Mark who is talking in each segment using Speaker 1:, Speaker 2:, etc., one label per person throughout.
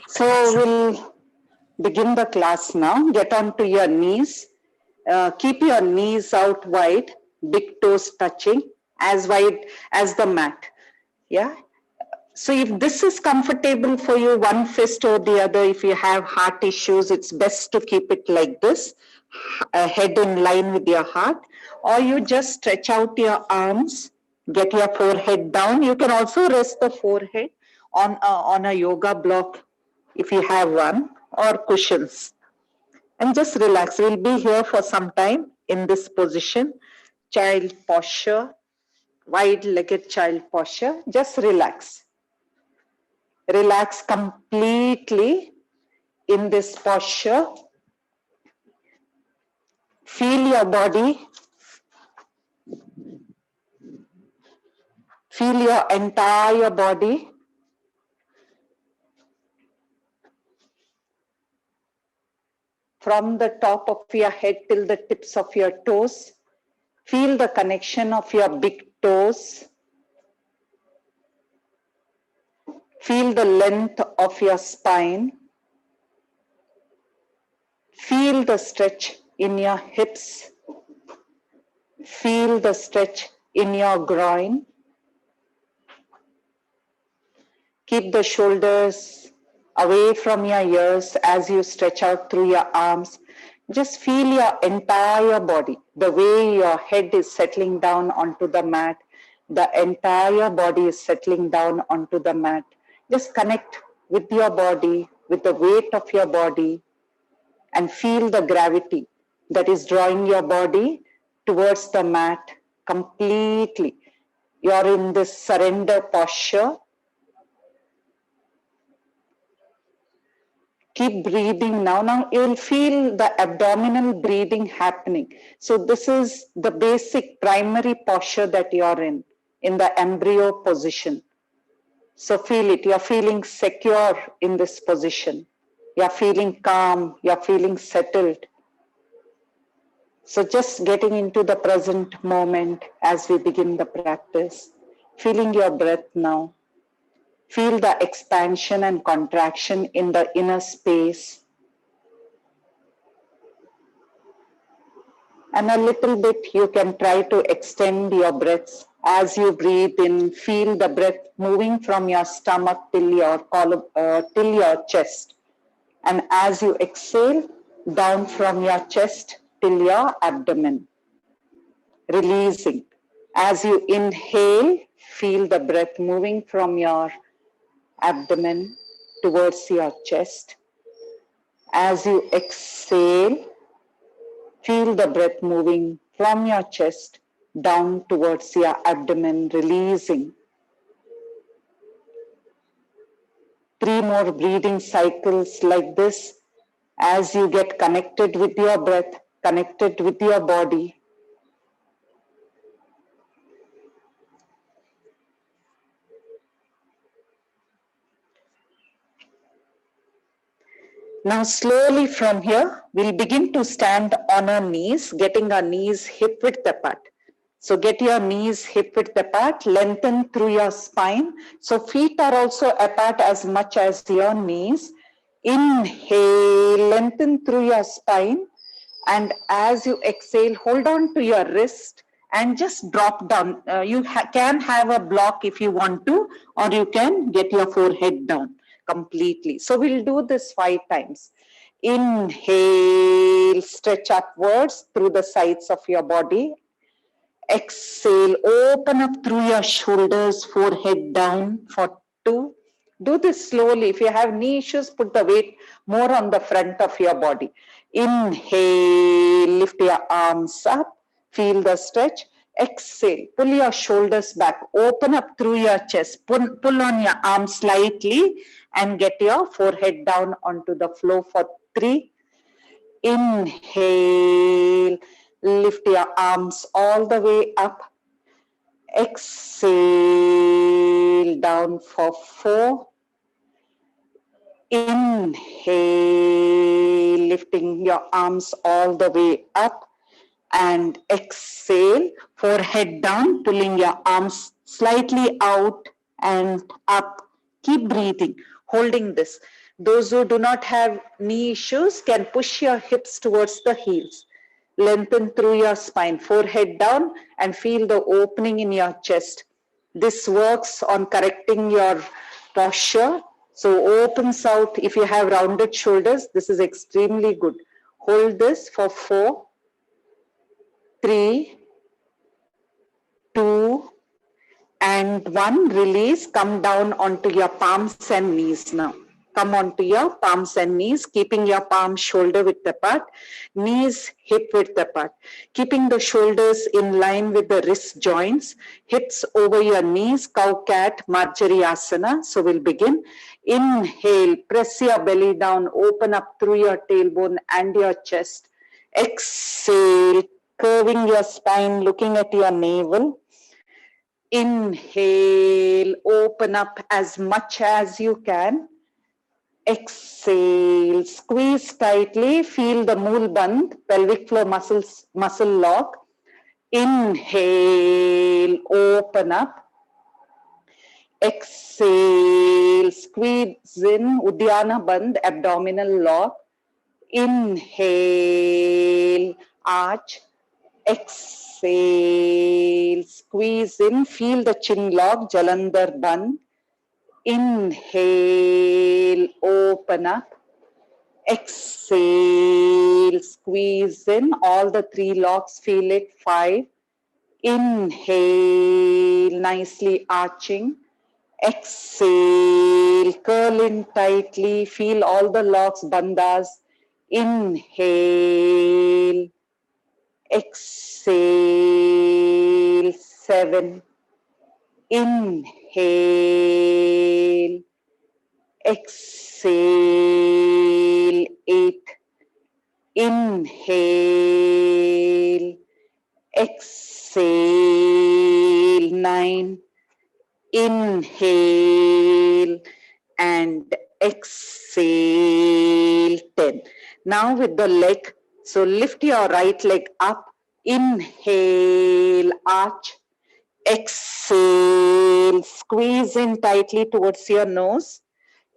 Speaker 1: So we'll begin the class now. Get onto your knees. Keep your knees out wide, big toes touching, as wide as the mat. Yeah. So if this is comfortable for you, one fist or the other, if you have heart issues, it's best to keep it like this, head in line with your heart, or you just stretch out your arms, get your forehead down. You can also rest the forehead on a yoga block if you have one, or cushions, and just relax. We'll be here for some time in this position, child posture, wide-legged child posture. Just relax. Relax completely in this posture. Feel your body. Feel your entire body. From the top of your head till the tips of your toes. Feel the connection of your big toes. Feel the length of your spine. Feel the stretch in your hips. Feel the stretch in your groin. Keep the shoulders away from your ears as you stretch out through your arms. Just feel your entire body, the way your head is settling down onto the mat. The entire body is settling down onto the mat. Just connect with your body, with the weight of your body, and feel the gravity that is drawing your body towards the mat completely. You're in this surrender posture. Keep breathing now. Now you will feel the abdominal breathing happening. So this is the basic primary posture that you're in the embryo position. So feel it. You're feeling secure in this position. You're feeling calm. You're feeling settled. So just getting into the present moment as we begin the practice. Feeling your breath now. Feel the expansion and contraction in the inner space. And a little bit you can try to extend your breaths. As you breathe in, feel the breath moving from your stomach till your column, till your chest. And as you exhale, down from your chest till your abdomen. Releasing. As you inhale, feel the breath moving from your abdomen towards your chest. As you exhale, feel the breath moving from your chest down towards your abdomen, releasing. 3 more breathing cycles like this as you get connected with your breath, connected with your body. Now slowly from here, we'll begin to stand on our knees, getting our knees hip width apart. So get your knees hip width apart, lengthen through your spine. So feet are also apart as much as your knees. Inhale, lengthen through your spine. And as you exhale, hold on to your wrist and just drop down. You can have a block if you want to, or you can get your forehead down completely. So we'll do this 5 times. Inhale, stretch upwards through the sides of your body. Exhale, open up through your shoulders, forehead down for 2. Do this slowly. If you have knee issues, put the weight more on the front of your body. Inhale, lift your arms up, feel the stretch. Exhale, pull your shoulders back, open up through your chest, pull on your arms slightly and get your forehead down onto the floor for 3. Inhale, lift your arms all the way up. Exhale, down for 4. Inhale, lifting your arms all the way up. And exhale, forehead down, pulling your arms slightly out and up. Keep breathing, holding this. Those who do not have knee issues can push your hips towards the heels. Lengthen through your spine, forehead down, and feel the opening in your chest. This works on correcting your posture. So opens out. If you have rounded shoulders, this is extremely good. Hold this for 4, 3, 2, and 1. Release. Come down onto your palms and knees now. Come onto your palms and knees, keeping your palms shoulder width apart, knees hip width apart, keeping the shoulders in line with the wrist joints, hips over your knees, cow cat, Marjariasana. So we'll begin. Inhale, press your belly down, open up through your tailbone and your chest. Exhale, curving your spine, looking at your navel. Inhale, open up as much as you can. Exhale, squeeze tightly, feel the mool band, pelvic floor muscle lock. Inhale, open up. Exhale, squeeze in, Uddiyana Bandh, abdominal lock. Inhale, arch. Exhale, squeeze in, feel the chin lock, Jalandhar Bandh. Inhale, open up. Exhale, squeeze in, all the 3 locks, feel it, 5. Inhale, nicely arching. Exhale, curl in tightly, feel all the locks, bandhas. Inhale, exhale, 7. Inhale, exhale, 8. Inhale, exhale, 9. Inhale and exhale, 10. Now with the leg, so lift your right leg up. Inhale, arch. Exhale, squeeze in tightly towards your nose.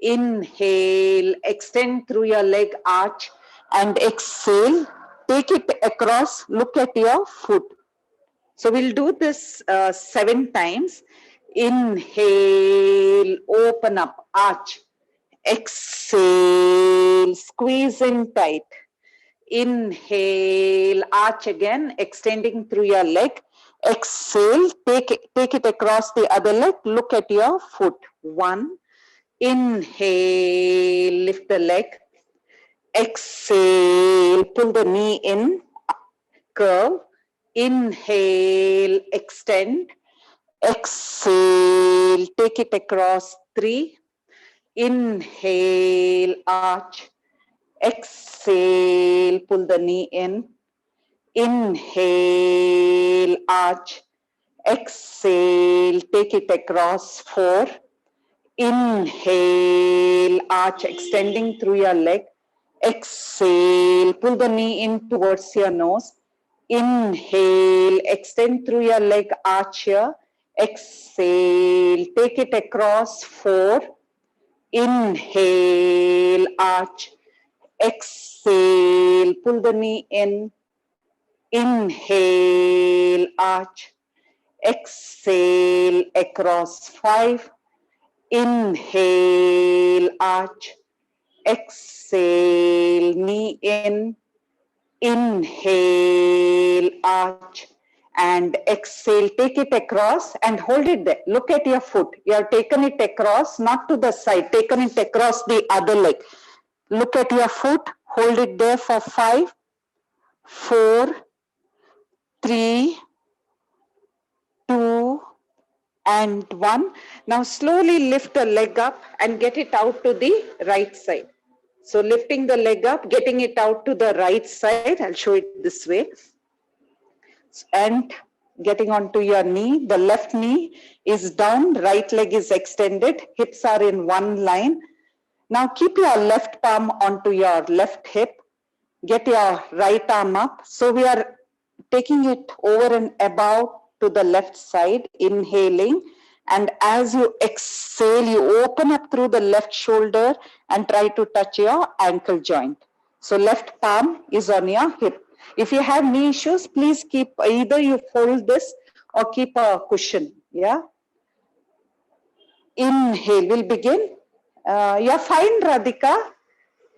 Speaker 1: Inhale, extend through your leg, arch, and exhale, take it across, look at your foot. So we'll do this 7 times. Inhale, open up, arch. Exhale, squeeze in tight. Inhale, arch again, extending through your leg. Exhale, take it across the other leg. Look at your foot. 1. Inhale, lift the leg. Exhale, pull the knee in, curve. Inhale, extend. Exhale, take it across. 3. Inhale, arch. Exhale, pull the knee in. Inhale, arch. Exhale, take it across. 4. Inhale, arch, extending through your leg. Exhale, pull the knee in towards your nose. Inhale, extend through your leg, arch here. Exhale, take it across. 4. Inhale, arch. Exhale, pull the knee in. Inhale, arch. Exhale, across. 5. Inhale, arch. Exhale, knee in. Inhale, arch. And exhale, take it across and hold it there. Look at your foot. You have taken it across, not to the side, taken it across the other leg. Look at your foot, hold it there for 5, 4, 3, 2, and 1. Now slowly lift the leg up and get it out to the right side. So lifting the leg up, getting it out to the right side. I'll show it this way. And getting onto your knee. The left knee is down, right leg is extended, hips are in one line. Now keep your left palm onto your left hip. Get your right arm up. So we are taking it over and above to the left side, inhaling. And as you exhale, you open up through the left shoulder and try to touch your ankle joint. So left palm is on your hip. If you have knee issues, please keep, either you fold this or keep a cushion. Yeah. Inhale, we'll begin. You're fine, Radhika.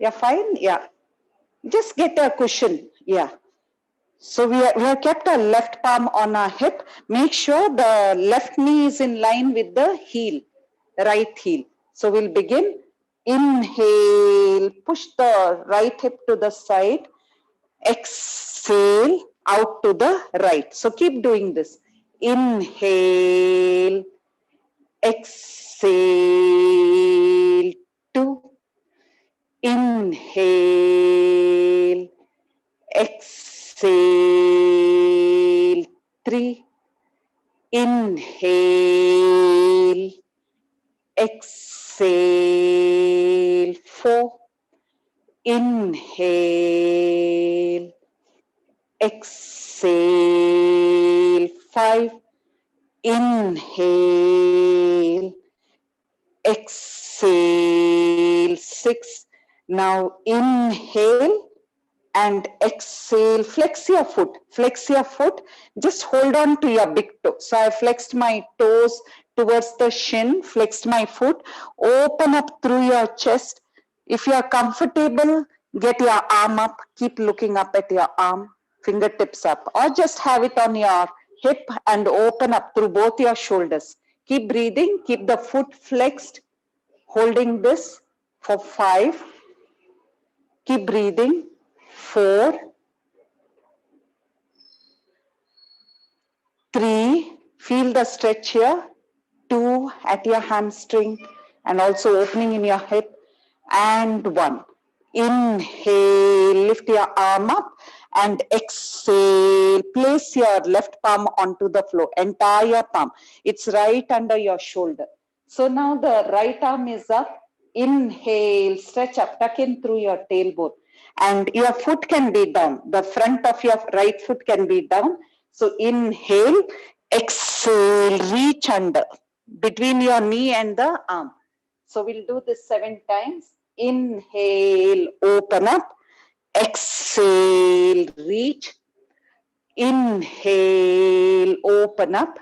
Speaker 1: You're fine? Yeah. Just get a cushion. Yeah. So we have kept our left palm on our hip. Make sure the left knee is in line with the heel, right heel. So we'll begin. Inhale, push the right hip to the side. Exhale, out to the right. So keep doing this. Inhale, exhale, 2. Inhale, exhale, 3. Inhale, exhale, 4. Inhale, exhale, 5. Inhale, exhale, 6. Now inhale and exhale, flex your foot, just hold on to your big toe. So I flexed my toes towards the shin, flexed my foot, open up through your chest. If you are comfortable, get your arm up, keep looking up at your arm, fingertips up, or just have it on your hip and open up through both your shoulders. Keep breathing, keep the foot flexed, holding this for 5. Keep breathing. 4, 3, feel the stretch here. 2, at your hamstring and also opening in your hip. And 1. Inhale, lift your arm up and exhale. Place your left palm onto the floor, entire palm. It's right under your shoulder. So now the right arm is up. Inhale, stretch up, tuck in through your tailbone. And your foot can be down. The front of your right foot can be down. So inhale, exhale, reach under between your knee and the arm. So we'll do this 7 times. Inhale, open up. Exhale, reach. Inhale, open up.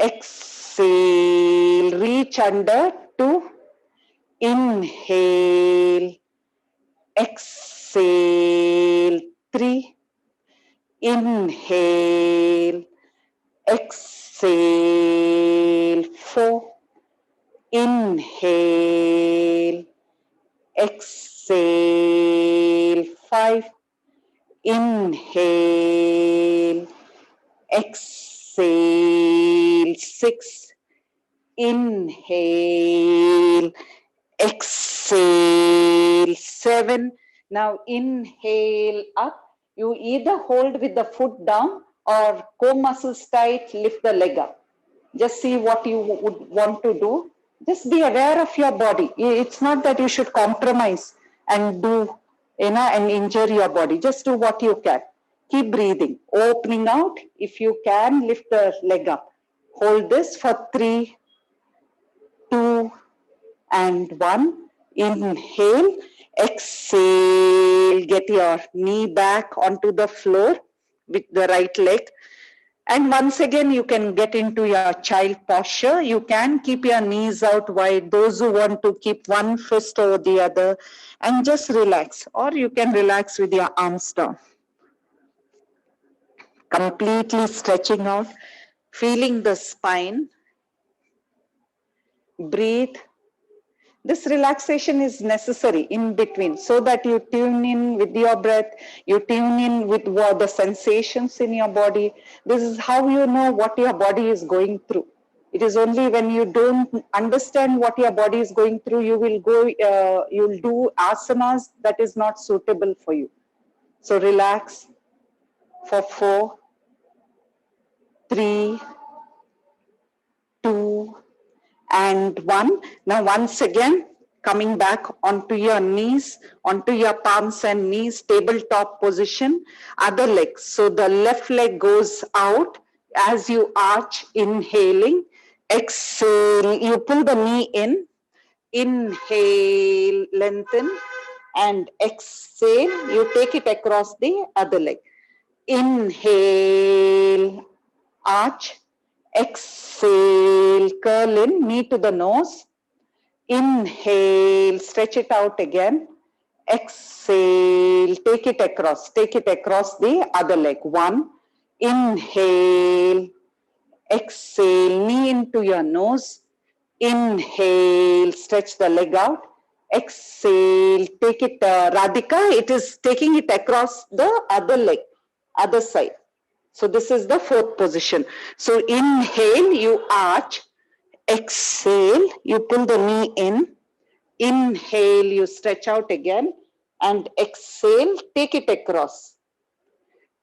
Speaker 1: Exhale, reach under. 2. Inhale, exhale, 3. Inhale, exhale, 4. Inhale, exhale, 5. Inhale, exhale, 6. Inhale, exhale, 7. Now inhale up. You either hold with the foot down or core muscles tight, lift the leg up. Just see what you would want to do. Just be aware of your body. It's not that you should compromise and do, and injure your body. Just do what you can. Keep breathing. Opening out. If you can, lift the leg up. Hold this for 3, 2, and 1. Inhale. Exhale. Get your knee back onto the floor with the right leg. And once again, you can get into your child posture. You can keep your knees out wide. Those who want to keep one fist over the other and just relax. Or you can relax with your arms down. Completely stretching out, feeling the spine. Breathe. This relaxation is necessary in between so that you tune in with your breath, you tune in with what the sensations in your body. This is how you know what your body is going through. It is only when you don't understand what your body is going through, you'll do asanas that is not suitable for you. So relax for 4, 3, 2, and 1. Now once again, coming back onto your knees, onto your palms and knees, tabletop position, other leg. So the left leg goes out as you arch, inhaling. Exhale, you pull the knee in. Inhale, lengthen, and exhale, you take it across the other leg. Inhale, arch. Exhale, curl in, knee to the nose. Inhale, stretch it out again. Exhale, take it across the other leg. One. Inhale, exhale, knee into your nose. Inhale, stretch the leg out. Exhale, take it, Radhika, it is taking it across the other leg, other side. So this is the fourth position. So inhale, you arch. Exhale, you pull the knee in. Inhale, you stretch out again. And exhale, take it across.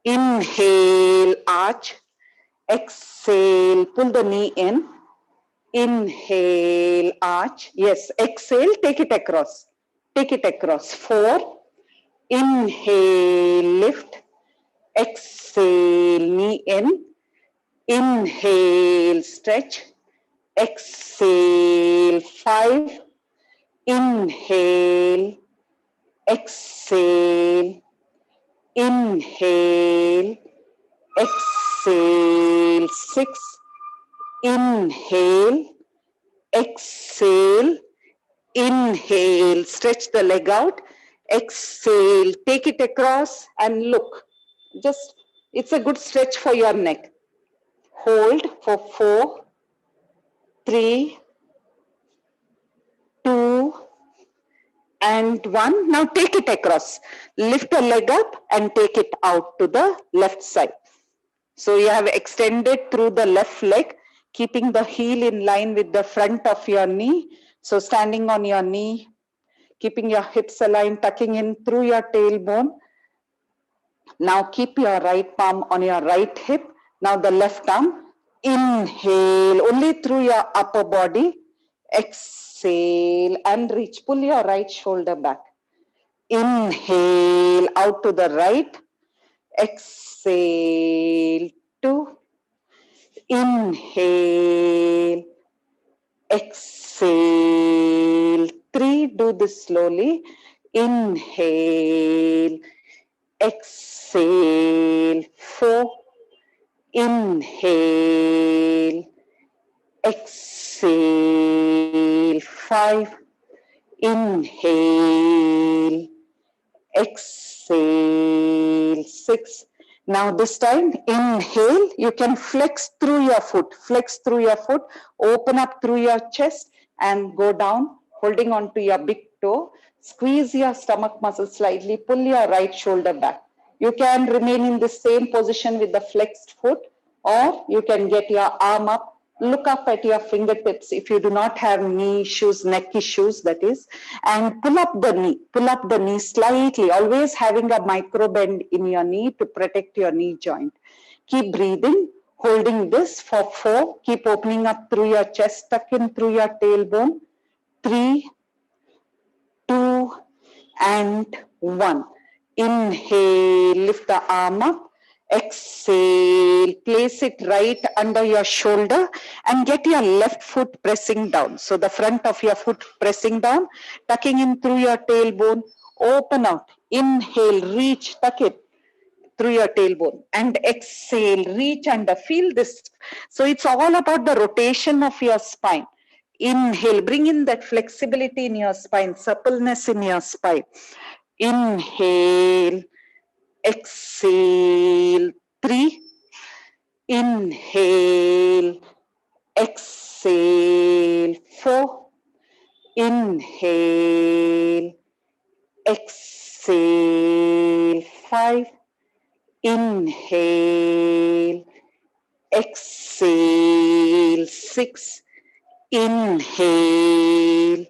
Speaker 1: Inhale, arch. Exhale, pull the knee in. Inhale, arch. Yes, exhale, take it across. Take it across. 4. Inhale, lift. Exhale, knee in. Inhale, stretch. Exhale, 5. Inhale. Exhale. Inhale. Exhale, 6. Inhale. Exhale. Inhale, stretch the leg out. Exhale, take it across and look. Just, it's a good stretch for your neck. Hold for 4, 3, 2, and 1. Now take it across. Lift the leg up and take it out to the left side. So you have extended through the left leg, keeping the heel in line with the front of your knee. So standing on your knee, keeping your hips aligned, tucking in through your tailbone. Now keep your right palm on your right hip. Now the left arm. Inhale, only through your upper body. Exhale and reach. Pull your right shoulder back. Inhale, out to the right. Exhale, 2. Inhale. Exhale, 3. Do this slowly. Inhale. Exhale, 4. Inhale. Exhale, 5. Inhale. Exhale, 6. Now this time, inhale, you can flex through your foot. Flex through your foot, open up through your chest and go down, holding on to your big toe. Squeeze your stomach muscle slightly, pull your right shoulder back. You can remain in the same position with the flexed foot, or you can get your arm up. Look up at your fingertips if you do not have knee issues, neck issues, that is, and pull up the knee slightly, always having a micro bend in your knee to protect your knee joint. Keep breathing, holding this for 4. Keep opening up through your chest, tuck in through your tailbone. 3, 2, and 1. Inhale, lift the arm up. Exhale, place it right under your shoulder and get your left foot pressing down. So the front of your foot pressing down, tucking in through your tailbone, open out. Inhale, reach, tuck it through your tailbone, and exhale, reach under, feel this. So it's all about the rotation of your spine. Inhale, bring in that flexibility in your spine, suppleness in your spine. Inhale. Exhale, 3. Inhale. Exhale, 4. Inhale. Exhale, 5. Inhale. Exhale, 6. Inhale.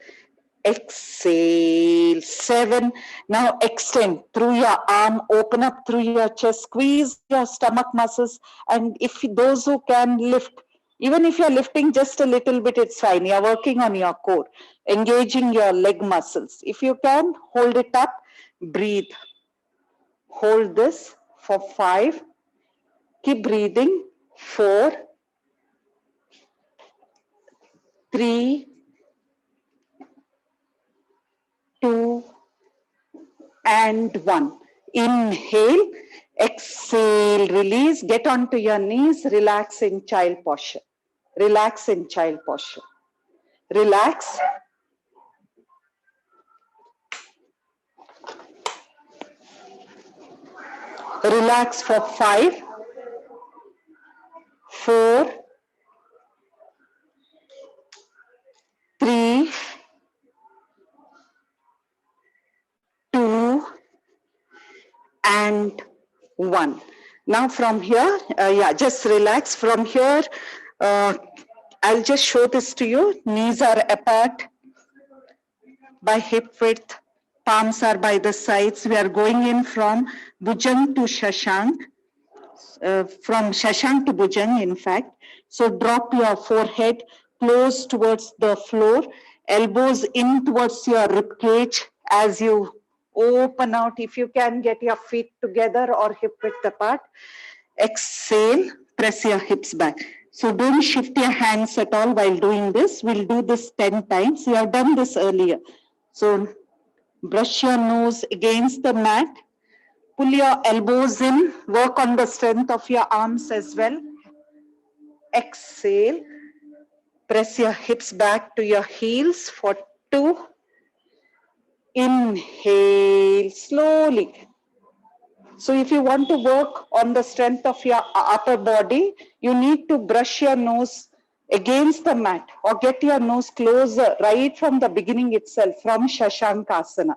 Speaker 1: Exhale, 7. Now extend through your arm, open up through your chest, squeeze your stomach muscles, and if those who can lift, even if you're lifting just a little bit, it's fine. You're working on your core, engaging your leg muscles. If you can, hold it up, breathe. Hold this for 5. Keep breathing. 4, 3, 2, and 1. Inhale, exhale, release, get onto your knees, relax in child posture. Relax in child posture. Relax. Relax for 5, 4, 3, 2, and 1. Now from here, just relax. From here, I'll just show this to you. Knees are apart by hip width. Palms are by the sides. We are going in from Bhujang to Shashank. From Shashank to Bhujang, in fact. So drop your forehead close towards the floor, elbows in towards your rib cage as you open out. If you can, get your feet together or hip width apart. Exhale, press your hips back. So don't shift your hands at all while doing this. We'll do this 10 times. We have done this earlier. So brush your nose against the mat. Pull your elbows in. Work on the strength of your arms as well. Exhale. Press your hips back to your heels for 2. Inhale slowly. So if you want to work on the strength of your upper body, you need to brush your nose against the mat or get your nose closer right from the beginning itself, from Shashankasana,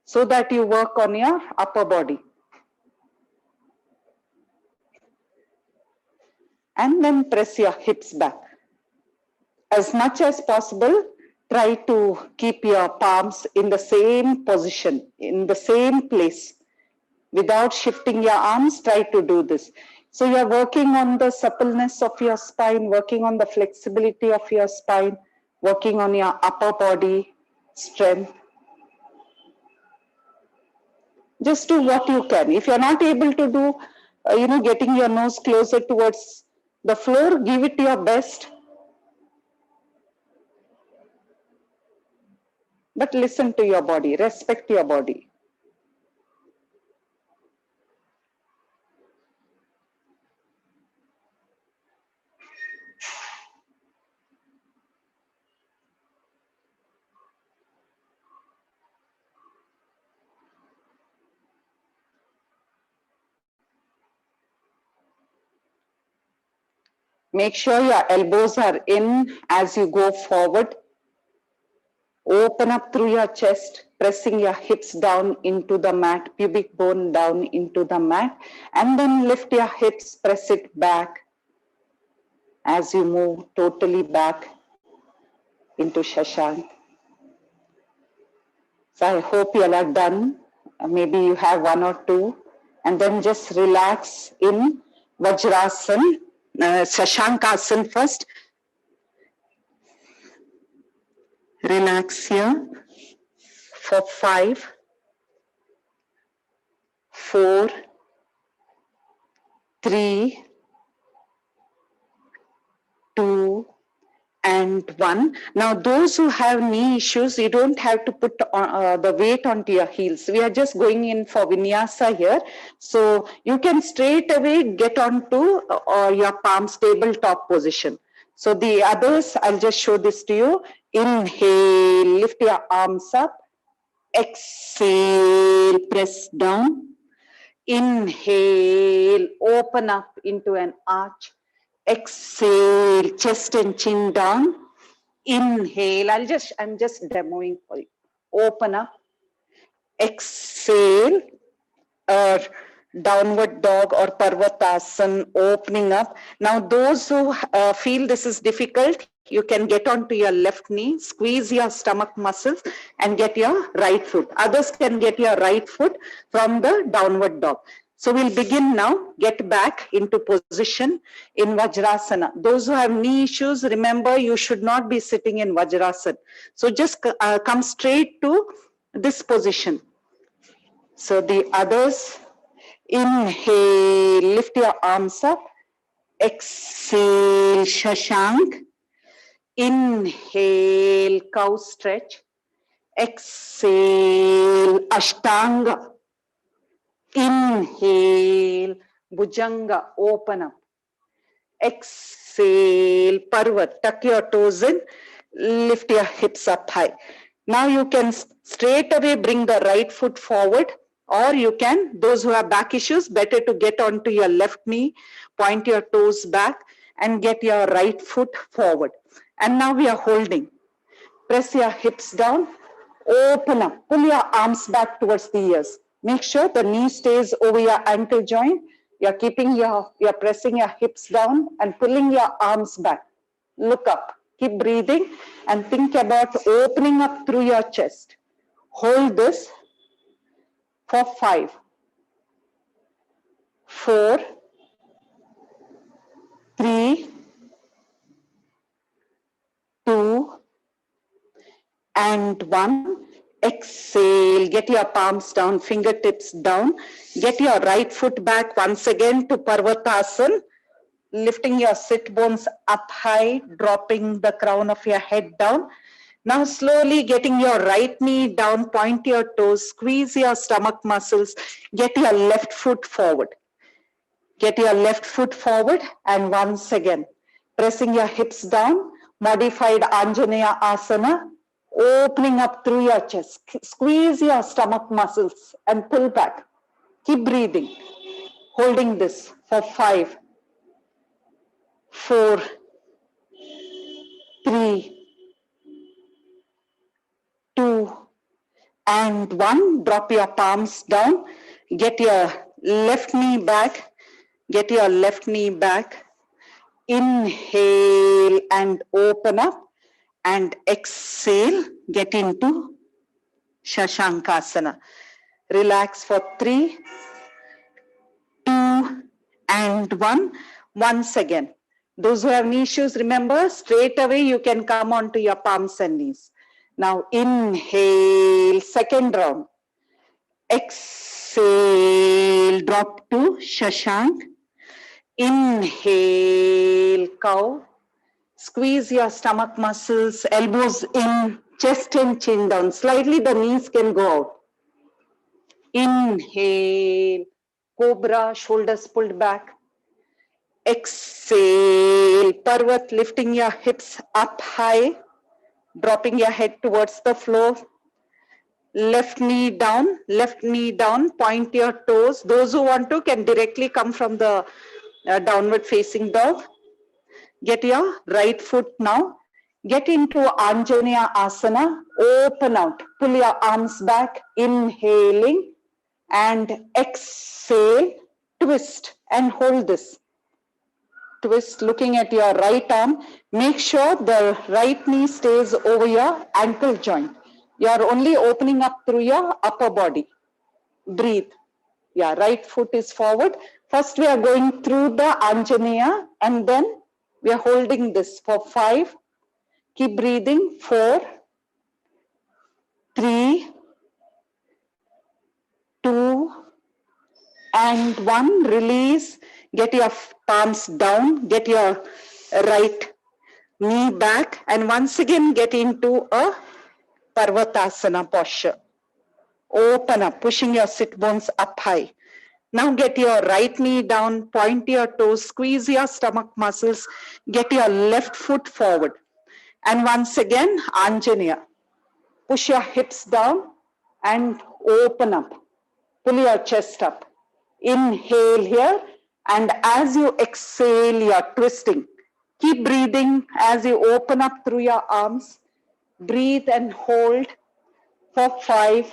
Speaker 1: so that you work on your upper body. And then press your hips back. As much as possible, try to keep your palms in the same position, in the same place. Without shifting your arms, try to do this. So you're working on the suppleness of your spine, working on the flexibility of your spine, working on your upper body strength. Just do what you can. If you're not able to do, getting your nose closer towards the floor, give it your best. But listen to your body, respect your body. Make sure your elbows are in as you go forward. Open up through your chest, pressing your hips down into the mat, pubic bone down into the mat, and then lift your hips, press it back as you move totally back into Shashank. So I hope you are done. Maybe you have 1 or 2, and then just relax in Vajrasana, Shashankasana first. Relax here for 5, 4, 3, 2, and 1. Now those who have knee issues, you don't have to put the weight onto your heels. We are just going in for vinyasa here. So you can straight away get onto your palms tabletop position. So the others, I'll just show this to you. Inhale, lift your arms up. Exhale, press down. Inhale, open up into an arch. Exhale, chest and chin down. Inhale, I'm just demoing for you. Open up. Exhale, downward dog or Parvatasana, opening up. Now those who feel this is difficult, you can get onto your left knee, squeeze your stomach muscles and get your right foot. Others can get your right foot from the downward dog. So we'll begin now. Get back into position in Vajrasana. Those who have knee issues, remember you should not be sitting in Vajrasana. So just come straight to this position. So the others, inhale, lift your arms up. Exhale, Shashank. Inhale, cow stretch. Exhale, Ashtanga. Inhale, Bhujanga, open up. Exhale, Parvat, tuck your toes in, lift your hips up high. Now you can straight away bring the right foot forward, or you can, those who have back issues, better to get onto your left knee, point your toes back and get your right foot forward. And now we are holding. Press your hips down, open up, pull your arms back towards the ears. Make sure the knee stays over your ankle joint. You're pressing your hips down and pulling your arms back. Look up, keep breathing and think about opening up through your chest. Hold this for 5, 4, 3, 2, and 1. Exhale, get your palms down, fingertips down. Get your right foot back once again to Parvatasana. Lifting your sit bones up high, dropping the crown of your head down. Now slowly getting your right knee down, point your toes, squeeze your stomach muscles, get your left foot forward. Get your left foot forward and once again, pressing your hips down, modified Anjaneya Asana, opening up through your chest. Squeeze your stomach muscles and pull back. Keep breathing. Holding this for 5, 4, 3, 2, and 1. Drop your palms down. Get your left knee back. Get your left knee back. Inhale and open up. And exhale, get into Shashankasana. Relax for 3, 2, and 1. Once again. Those who have knee issues, remember, straight away you can come onto your palms and knees. Now inhale, second round. Exhale, drop to Shashank. Inhale, cow. Squeeze your stomach muscles, elbows in, chest and chin down. Slightly the knees can go out. Inhale, cobra, shoulders pulled back. Exhale, Parvat, lifting your hips up high, dropping your head towards the floor. Left knee down, point your toes. Those who want to can directly come from the downward facing dog. Get your right foot now. Get into Anjaneya Asana. Open out. Pull your arms back. Inhaling and exhale. Twist and hold this. Twist looking at your right arm. Make sure the right knee stays over your ankle joint. You are only opening up through your upper body. Breathe. Yeah, right foot is forward. First we are going through the Anjaneya and then we are holding this for 5. Keep breathing. 4, 3, 2, and 1. Release. Get your palms down. Get your right knee back. And once again get into a Parvatasana posture. Open up, pushing your sit bones up high. Now get your right knee down, point your toes, squeeze your stomach muscles, get your left foot forward. And once again, Anjaneya. Push your hips down and open up. Pull your chest up. Inhale here, and as you exhale, you're twisting. Keep breathing as you open up through your arms. Breathe and hold for 5,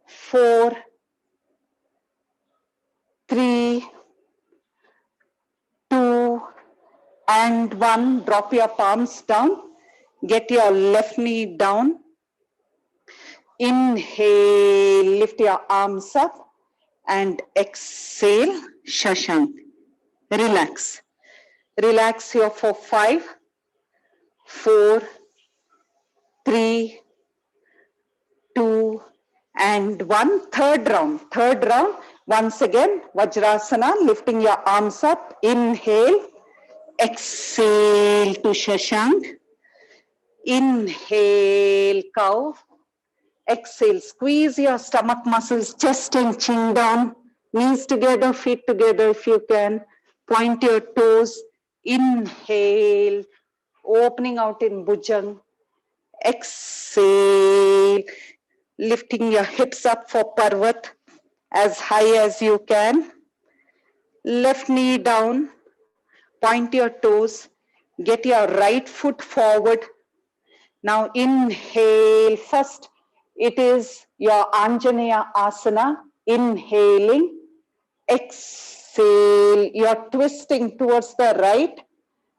Speaker 1: 4, 3, 2, and 1. Drop your palms down. Get your left knee down. Inhale, lift your arms up and exhale, Shashank. Relax. Relax here for 5, 4, 3, 2, and 1. Third round. Once again, Vajrasana, lifting your arms up. Inhale. Exhale to Shashank. Inhale, cow. Exhale, squeeze your stomach muscles, chest and chin down, knees together, feet together if you can. Point your toes. Inhale, opening out in Bhujang. Exhale, lifting your hips up for Parvat as high as you can. Left knee down, point your toes, get your right foot forward. Now inhale first. It is your Anjaneya Asana. Inhaling. Exhale. You're twisting towards the right.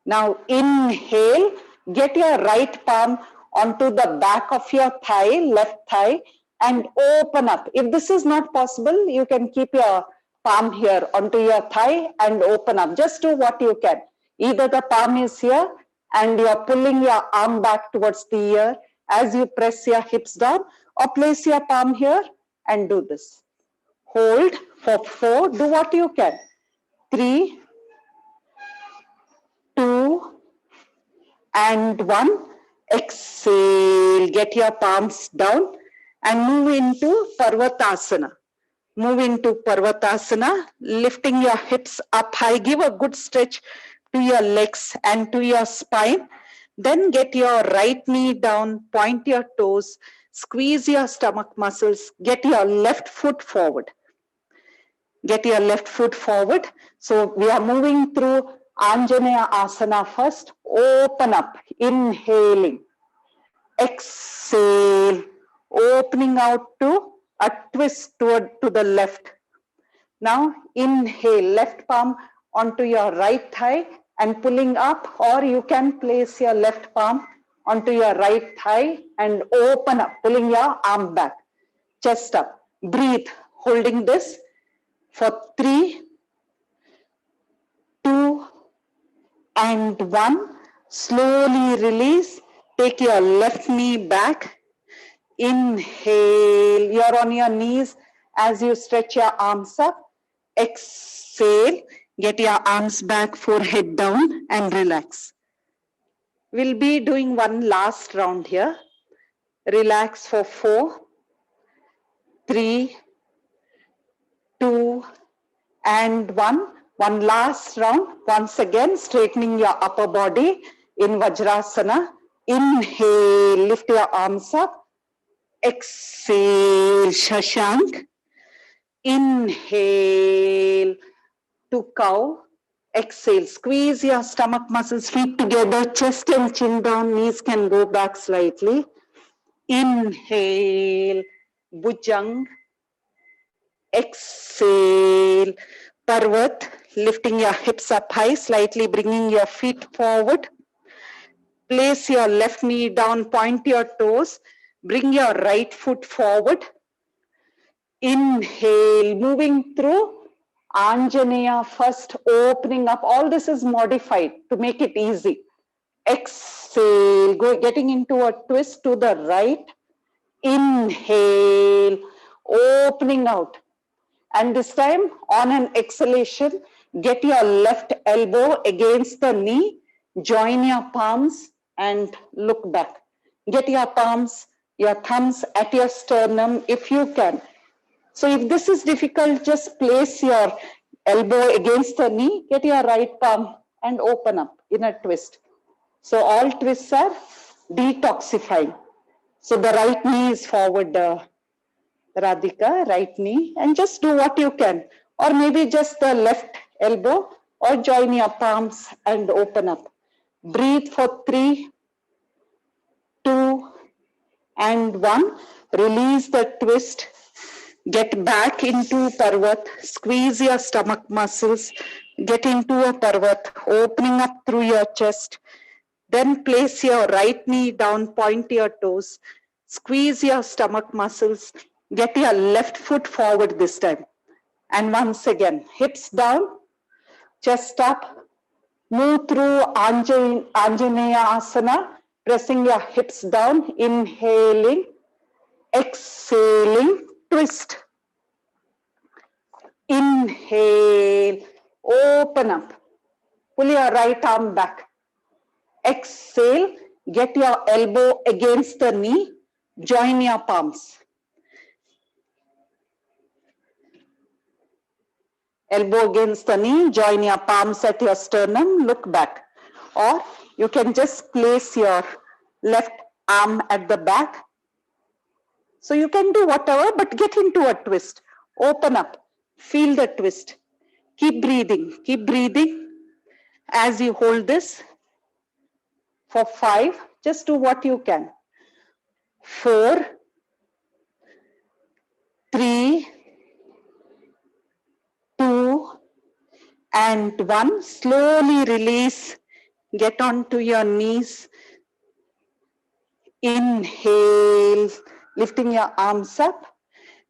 Speaker 1: Now inhale. Get your right palm onto the back of your thigh, left thigh, and open up. If this is not possible, you can keep your palm here onto your thigh and open up. Just do what you can. Either the palm is here and you're pulling your arm back towards the ear as you press your hips down, or place your palm here and do this. Hold for 4. Do what you can. 3, 2, and 1. Exhale. Get your palms down and move into Parvatasana. Move into Parvatasana, lifting your hips up high. Give a good stretch to your legs and to your spine. Then get your right knee down, point your toes, squeeze your stomach muscles, get your left foot forward. Get your left foot forward. So we are moving through Anjaneya Asana first. Open up, inhaling. Exhale, opening out to a twist to the left. Now inhale, left palm onto your right thigh and pulling up, or you can place your left palm onto your right thigh and open up, pulling your arm back, chest up. Breathe, holding this for 3, 2, and 1. Slowly release. Take your left knee back. Inhale, you're on your knees as you stretch your arms up. Exhale, get your arms back, forehead down, and relax. We'll be doing one last round here. Relax for 4, 3, 2, and 1. One last round. Once again, straightening your upper body in Vajrasana. Inhale, lift your arms up. Exhale, Shashank. Inhale to cow. Exhale, squeeze your stomach muscles, feet together, chest and chin down, knees can go back slightly. Inhale, Bhujang. Exhale, Parvat, lifting your hips up high, slightly bringing your feet forward. Place your left knee down, point your toes, bring your right foot forward. Inhale, moving through Anjaneya first, opening up. All this is modified to make it easy. Exhale, getting into a twist to the right. Inhale, opening out. And this time, on an exhalation, get your left elbow against the knee, join your palms and look back. Get your palms, your thumbs at your sternum if you can. So if this is difficult, just place your elbow against the knee, get your right palm and open up in a twist. So all twists are detoxifying. So the right knee is forward, Radhika, right knee, and just do what you can. Or maybe just the left elbow, or join your palms and open up. Breathe for 3, 2, and 1. Release the twist. Get back into Parvat. Squeeze your stomach muscles. Get into a Parvat, opening up through your chest. Then place your right knee down, point your toes. Squeeze your stomach muscles. Get your left foot forward this time. And once again, hips down, chest up. Move through Anjaneya Asana, pressing your hips down, inhaling, exhaling, twist. Inhale, open up. Pull your right arm back. Exhale, get your elbow against the knee, join your palms. Elbow against the knee, join your palms at your sternum, look back. Or you can just place your left arm at the back. So you can do whatever, but get into a twist. Open up, feel the twist. Keep breathing, keep breathing. As you hold this for 5, just do what you can. 4, 3, 2, and 1. Slowly release. Get onto your knees. Inhale, lifting your arms up,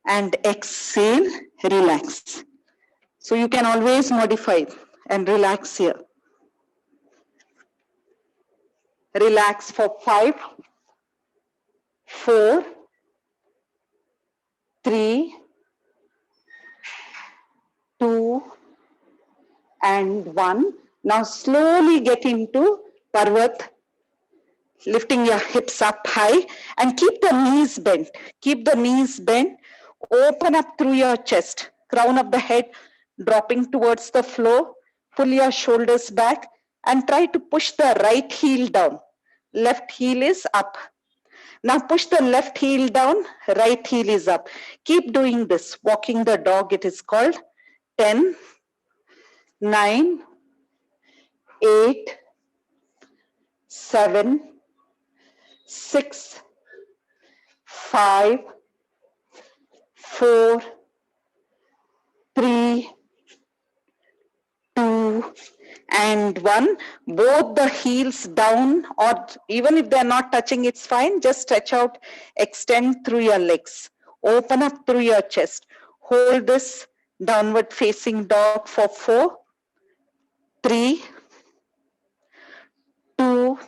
Speaker 1: and exhale, relax. So you can always modify and relax here. Relax for 5, 4, 3, 2, and 1. Now slowly get into Parvat, lifting your hips up high and keep the knees bent. Keep the knees bent. Open up through your chest. Crown of the head dropping towards the floor. Pull your shoulders back and try to push the right heel down. Left heel is up. Now push the left heel down, right heel is up. Keep doing this. Walking the dog, it is called. 10, 9, 8, 7, 6, 5, 4, 3, 2, and 1. Both the heels down, or even if they're not touching, it's fine. Just stretch out, extend through your legs. Open up through your chest. Hold this downward facing dog for 4, 3, 2,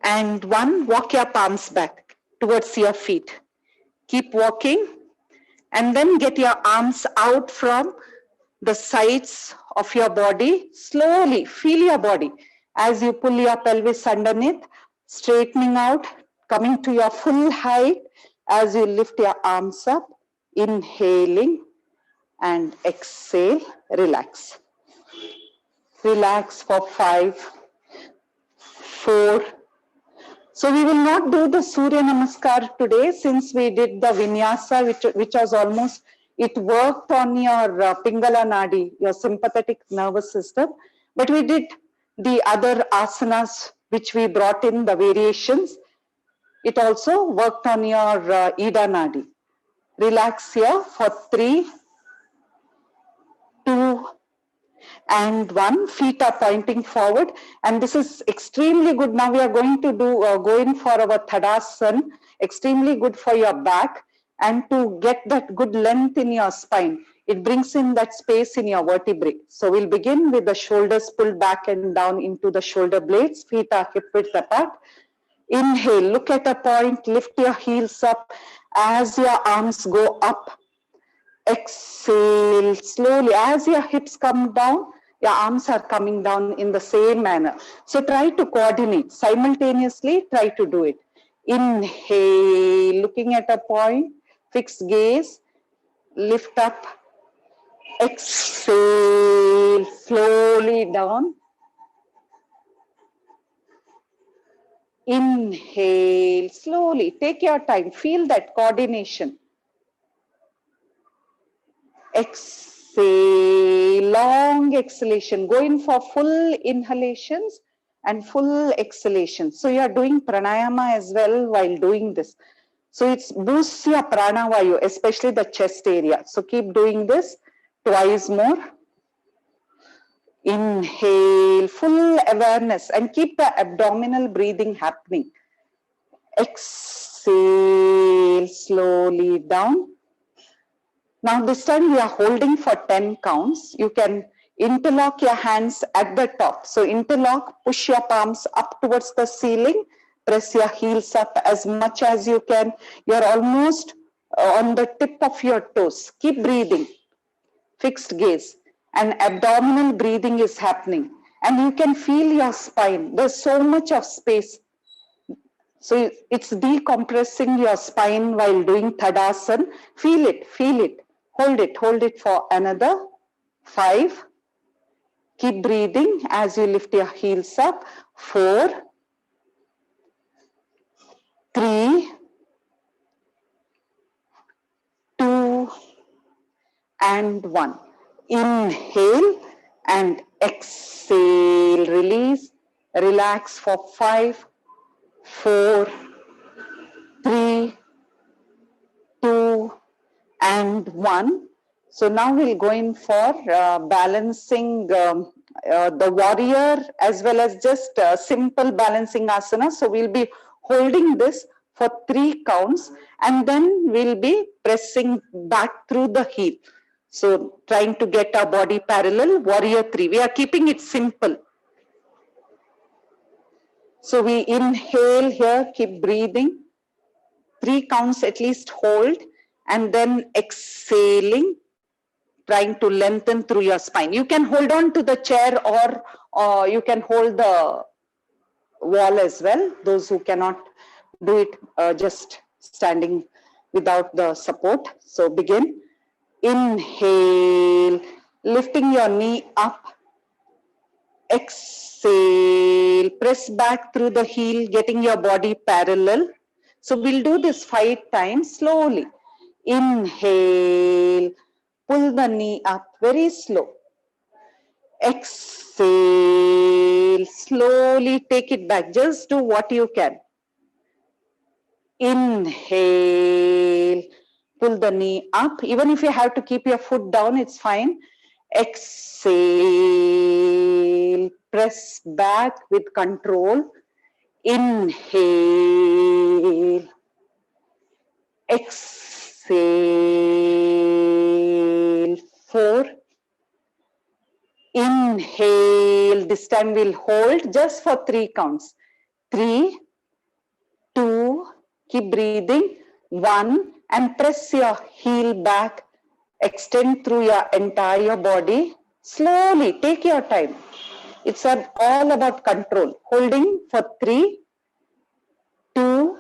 Speaker 1: and 1. Walk your palms back towards your feet. Keep walking, and then get your arms out from the sides of your body. Slowly feel your body as you pull your pelvis underneath, straightening out, coming to your full height as you lift your arms up, inhaling and exhale. Relax. Relax for 5, 4. So we will not do the Surya Namaskar today, since we did the Vinyasa, which was almost, it worked on your Pingala Nadi, your sympathetic nervous system. But we did the other asanas which we brought in, the variations. It also worked on your Ida Nadi. Relax here for 3, 2, and 1. Feet are pointing forward, and this is extremely good. Now we are going to do go in for our Tadasana. Extremely good for your back and to get that good length in your spine. It brings in that space in your vertebrae. So we'll begin with the shoulders pulled back and down into the shoulder blades. Feet are hip width apart. Inhale, look at a point, lift your heels up as your arms go up. Exhale slowly. As your hips come down, your arms are coming down in the same manner. So try to coordinate simultaneously. Try to do it. Inhale, looking at a point, fixed gaze, lift up. Exhale slowly down. Inhale slowly. Take your time. Feel that coordination. Exhale, long exhalation. Go in for full inhalations and full exhalations. So you are doing pranayama as well while doing this. So it boosts your pranavayu, especially the chest area. So keep doing this twice more. Inhale, full awareness, and keep the abdominal breathing happening. Exhale, slowly down. Now this time we are holding for 10 counts. You can interlock your hands at the top. So interlock, push your palms up towards the ceiling, press your heels up as much as you can. You're almost on the tip of your toes. Keep breathing, fixed gaze, and abdominal breathing is happening. and you can feel your spine. There's so much of space. So it's decompressing your spine while doing Tadasana. Feel it, feel it. Hold it for another 5. Keep breathing as you lift your heels up. 4, 3, 2, and 1. Inhale and exhale. Release. Relax for 5, 4, 3, 2, and 1. So now we'll go in for balancing the warrior as well as just simple balancing asana. So we'll be holding this for 3 counts and then we'll be pressing back through the heel. So trying to get our body parallel, warrior 3. We are keeping it simple. So we inhale here, keep breathing. 3 counts at least hold, and then exhaling, trying to lengthen through your spine. You can hold on to the chair or you can hold the wall as well. Those who cannot do it just standing without the support. So begin. Inhale, lifting your knee up. Exhale, press back through the heel, getting your body parallel. So we'll do this 5 times slowly. Inhale, pull the knee up very slow. Exhale, slowly take it back. Just do what you can. Inhale, pull the knee up. Even if you have to keep your foot down, it's fine. Exhale, press back with control. Inhale, exhale, 4. Inhale, this time we'll hold just for 3 counts. 3, 2, keep breathing. 1, and press your heel back. Extend through your entire body. Slowly, take your time. It's all about control. Holding for 3, 2,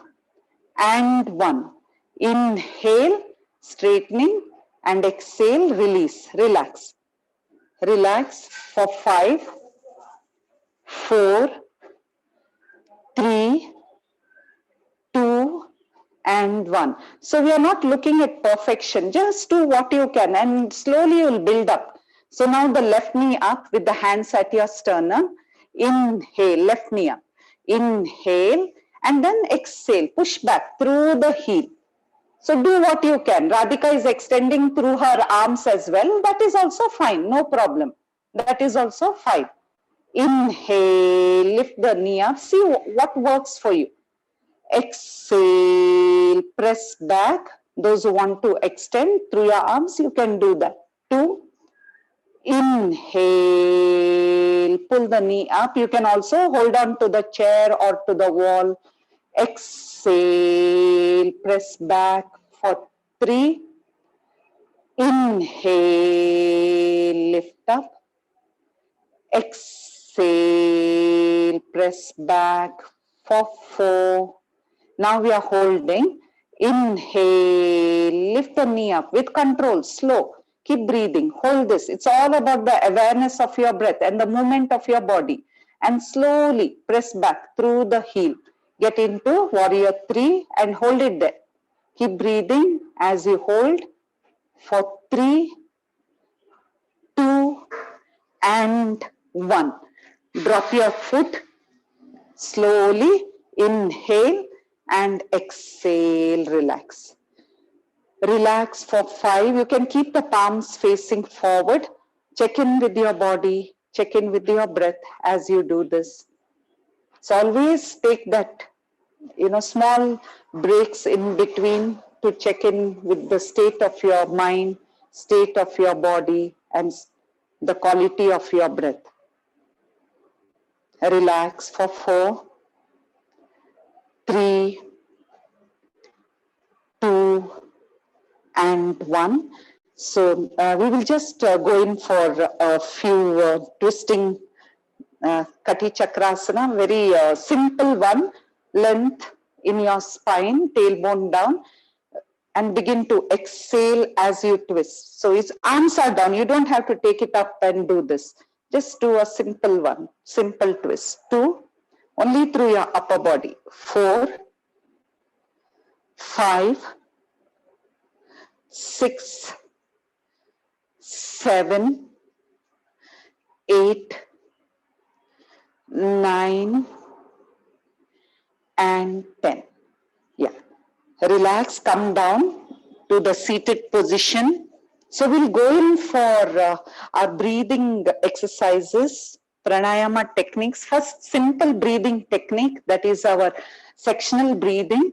Speaker 1: and 1. Inhale, straightening, and exhale, release, relax. Relax for 5, 4, 3, 2, and 1. So we are not looking at perfection. Just do what you can and slowly you'll build up. So now the left knee up with the hands at your sternum. Inhale, left knee up. Inhale and then exhale. Push back through the heel. So do what you can. Radhika is extending through her arms as well. That is also fine. No problem. That is also fine. Inhale, lift the knee up. See what works for you. Exhale, press back. Those who want to extend through your arms, you can do that. 2. Inhale, pull the knee up. You can also hold on to the chair or to the wall. Exhale, press back for 3. Inhale, lift up. Exhale, press back for 4. Now we are holding. Inhale, lift the knee up with control, slow. Keep breathing, hold this. It's all about the awareness of your breath and the movement of your body. And slowly press back through the heel. Get into warrior 3 and hold it there. Keep breathing as you hold for 3, 2, and 1. Drop your foot slowly. Inhale and exhale, relax. Relax for 5. You can keep the palms facing forward. Check in with your body. Check in with your breath as you do this. So always take that, small breaks in between to check in with the state of your mind, state of your body, and the quality of your breath. Relax for 4, 3, 2, and 1. So we will just go in for a few twisting Kati Chakrasana, very simple one. Length in your spine, tailbone down, and begin to exhale as you twist. So his arms are down. You don't have to take it up and do this. Just do a simple one, simple twist. 2, only through your upper body. 4, 5, 6, 7, 8, 9, and 10. Yeah. Relax, come down to the seated position. So we'll go in for our breathing exercises, pranayama techniques. First, simple breathing technique, that is our sectional breathing.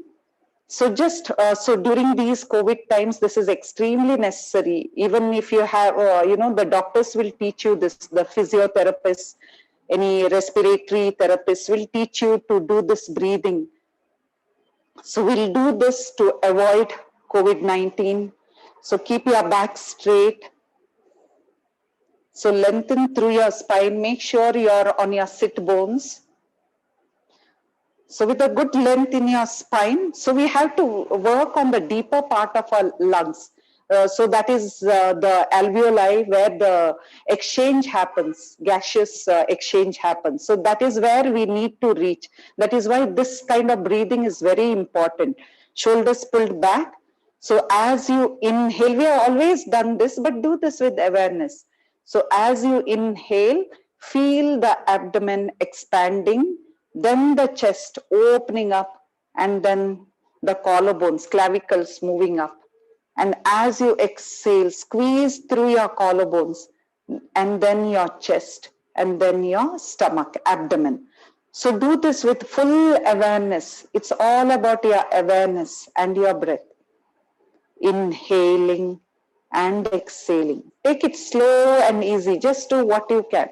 Speaker 1: So just so during these COVID times, this is extremely necessary. Even if you have, the doctors will teach you this, the physiotherapists, any respiratory therapists will teach you to do this breathing. So we'll do this to avoid COVID-19. So keep your back straight. So lengthen through your spine. Make sure you're on your sit bones. So with a good length in your spine, so we have to work on the deeper part of our lungs. So that is the alveoli where the exchange happens, gaseous exchange happens. So that is where we need to reach. That is why this kind of breathing is very important. Shoulders pulled back. So as you inhale, we have always done this, but do this with awareness. So as you inhale, feel the abdomen expanding, then the chest opening up, and then the collarbones, clavicles moving up. And as you exhale, squeeze through your collarbones, and then your chest, and then your stomach, abdomen. So do this with full awareness. It's all about your awareness and your breath. Inhaling and exhaling. Take it slow and easy. Just do what you can.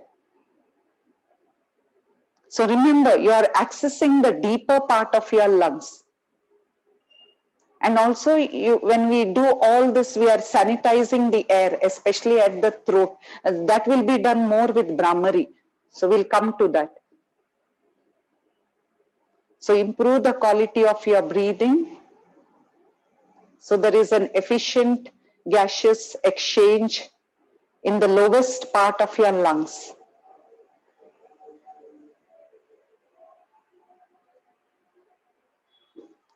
Speaker 1: So remember, you are accessing the deeper part of your lungs. And also, when we do all this, we are sanitizing the air, especially at the throat. That will be done more with Brahmari. So we'll come to that. So improve the quality of your breathing. So there is an efficient gaseous exchange in the lowest part of your lungs.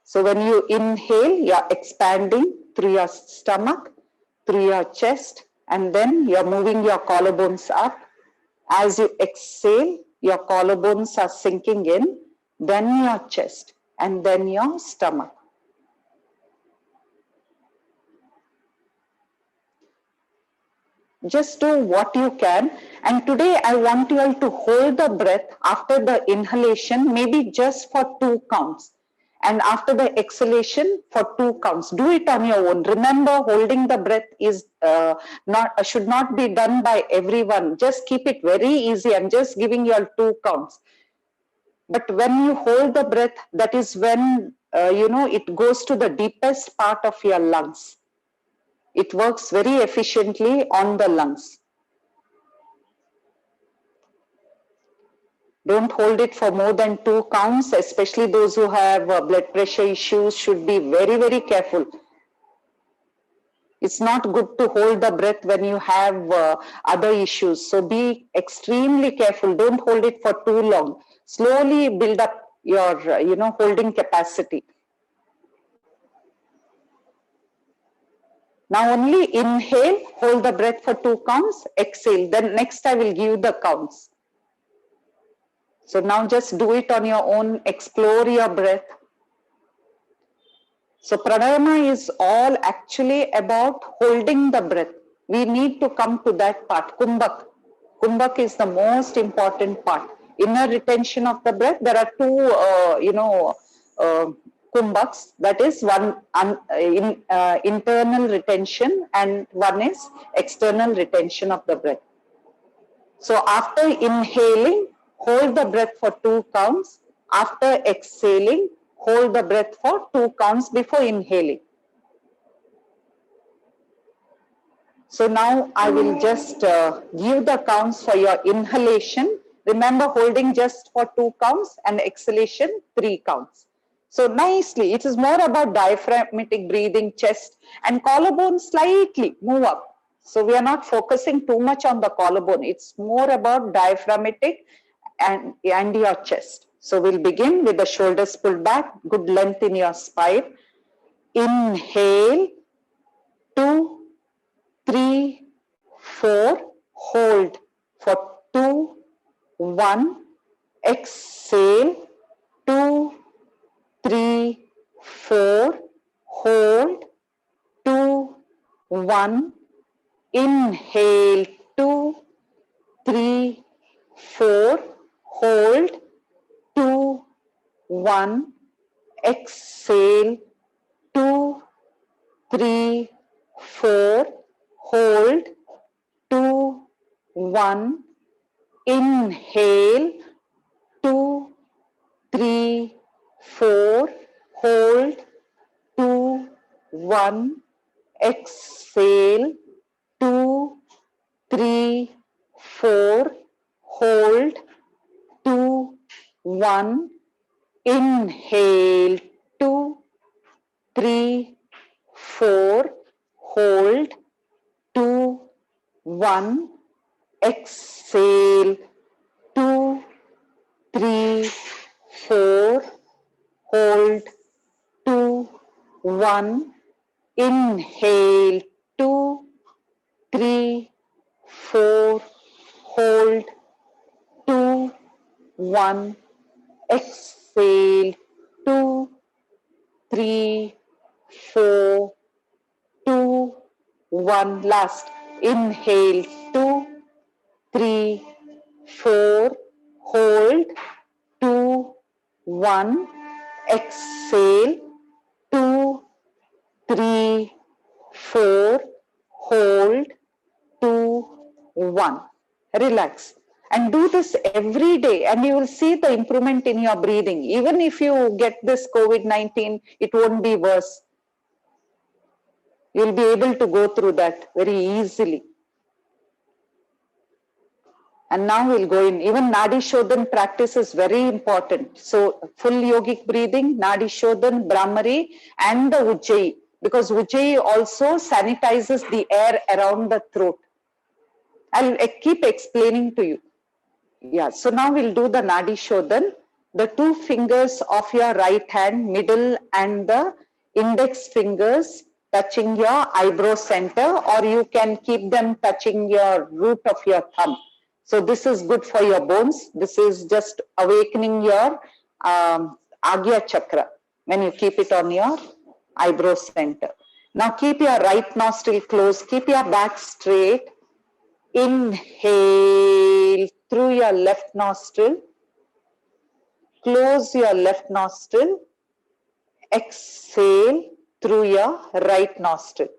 Speaker 1: So when you inhale, you're expanding through your stomach, through your chest, and then you're moving your collarbones up. As you exhale, your collarbones are sinking in, then your chest, and then your stomach. Just do what you can. And today I want you all to hold the breath after the inhalation, maybe just for 2 counts. And after the exhalation for 2 counts. Do it on your own. Remember, holding the breath is should not be done by everyone. Just keep it very easy. I'm just giving you all 2 counts. But when you hold the breath, that is when it goes to the deepest part of your lungs. It works very efficiently on the lungs. Don't hold it for more than 2 counts, especially those who have blood pressure issues should be very, very careful. It's not good to hold the breath when you have other issues. So be extremely careful. Don't hold it for too long. Slowly build up your, holding capacity. Now only inhale, hold the breath for 2 counts, exhale. Then next I will give the counts. So now just do it on your own, explore your breath. So pranayama is all actually about holding the breath. We need to come to that part, kumbhak. Kumbhak is the most important part. Inner retention of the breath, there are 2, kumbhaks. That is one internal retention and one is external retention of the breath. So after inhaling, hold the breath for 2 counts. After exhaling, hold the breath for 2 counts before inhaling. So now I will just give the counts for your inhalation. Remember, holding just for 2 counts and exhalation 3 counts. So nicely, it is more about diaphragmatic breathing, chest and collarbone slightly move up. So we are not focusing too much on the collarbone. It's more about diaphragmatic and your chest. So we'll begin with the shoulders pulled back, good length in your spine. Inhale, 2, 3, 4, hold for 2, 1, exhale, 2, 3, 4, hold, 2, 1, inhale, 2, 3, 4, hold, 2, 1, exhale, 2, 3, 4, hold, 2, 1, inhale, 2, 3, 4, hold, 2, 1, exhale, 2, 3, 4, hold, 2, 1, inhale, 2, 3, 4, hold, 2, 1, exhale, 2, 3, 4, hold, 2, 1, inhale, 2, 3, 4, hold, 2, 1, exhale, 2, 3, 4, 2, 1. Last. Inhale, 2, 3, 4, hold, 2, 1, exhale, 2, 3, 4, hold, 2, 1. Relax. And do this every day, and you will see the improvement in your breathing. Even if you get this COVID-19, it won't be worse. You'll be able to go through that very easily. And now we'll go in. Even Nadi Shodhan practice is very important. So full yogic breathing, Nadi Shodhan, Brahmari, and the Ujjayi. Because Ujjayi also sanitizes the air around the throat. I'll keep explaining to you. Yeah, so now we'll do the Nadi Shodhan. The 2 fingers of your right hand, middle and the index fingers touching your eyebrow center, or you can keep them touching your root of your thumb. So this is good for your bones. This is just awakening your Agya Chakra when you keep it on your eyebrow center. Now keep your right nostril closed, keep your back straight. Inhale through your left nostril, close your left nostril, exhale through your right nostril.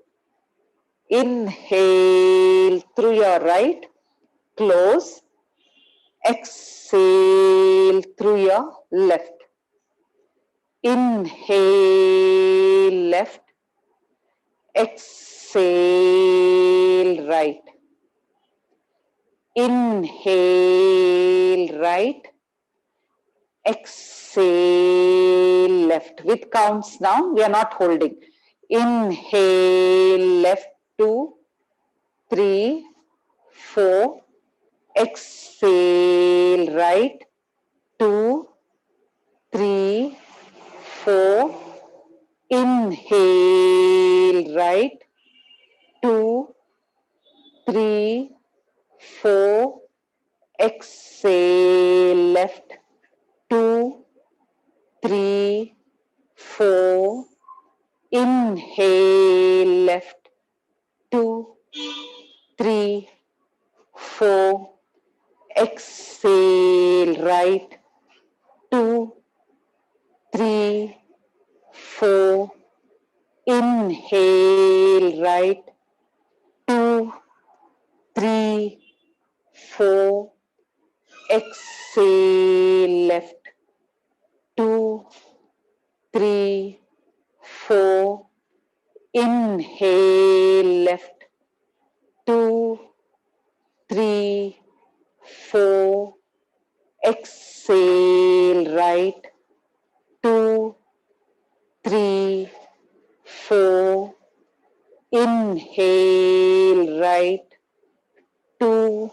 Speaker 1: Inhale through your right, close, exhale through your left. Inhale left, exhale right. Inhale right, exhale left. With counts now, we are not holding. Inhale left, 2, 3, 4. Exhale right, 2, 3, 4. Inhale right, 2, 3, 4. Exhale left, 2, 3, 4. Inhale left, 2, 3, 4. Exhale right, 2, 3, 4. Inhale right, 2, 3, 4. Exhale left, 2, 3, 4. Inhale left, 2, 3, 4. exhale right, 2, 3, 4, inhale right, 2,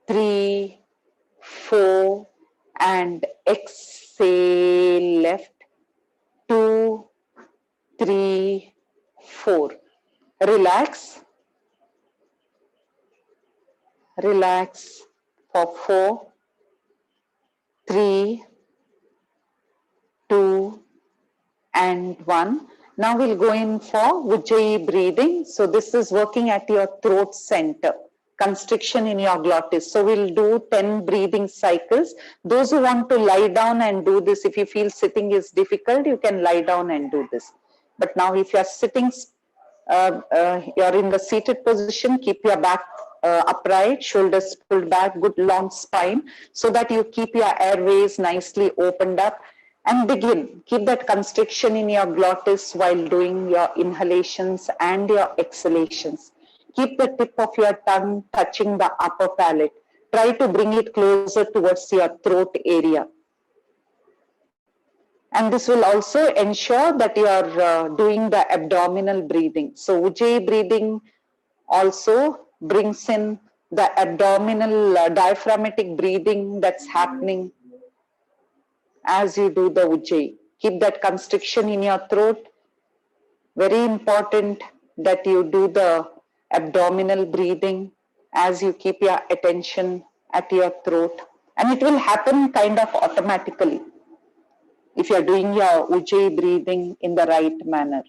Speaker 1: 3, 4, and exhale left, 2, 3, 4. Relax. Relax for 4, 3, 2, and 1. Now we'll go in for Ujjayi breathing. So this is working at your throat center, constriction in your glottis. So we'll do 10 breathing cycles. Those who want to lie down and do this, if you feel sitting is difficult, you can lie down and do this. But now if you're sitting, you're in the seated position, keep your back upright, shoulders pulled back, good long spine, so that you keep your airways nicely opened up. And begin. Keep that constriction in your glottis while doing your inhalations and your exhalations. Keep the tip of your tongue touching the upper palate. Try to bring it closer towards your throat area. And this will also ensure that you are doing the abdominal breathing. So Ujjayi breathing also brings in the abdominal diaphragmatic breathing that's happening as you do the Ujjayi. Keep that constriction in your throat. Very important that you do the abdominal breathing as you keep your attention at your throat. And it will happen kind of automatically if you're doing your Ujjayi breathing in the right manner.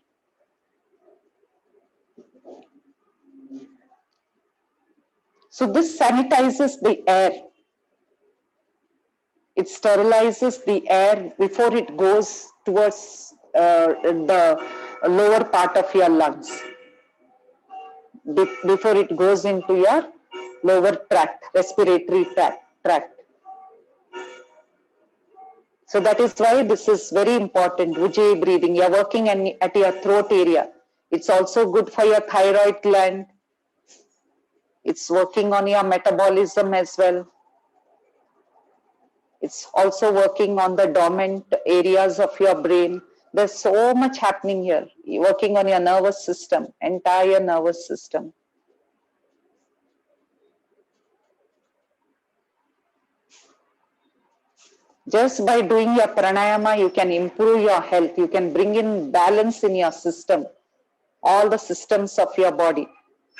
Speaker 1: So this sanitizes the air. It sterilizes the air before it goes towards the lower part of your lungs, before it goes into your lower tract, respiratory tract. So that is why this is very important, Ujjayi breathing. You're working at your throat area. It's also good for your thyroid gland. It's working on your metabolism as well. It's also working on the dormant areas of your brain. There's so much happening here. You're working on your nervous system, entire nervous system. Just by doing your pranayama, you can improve your health. You can bring in balance in your system, all the systems of your body.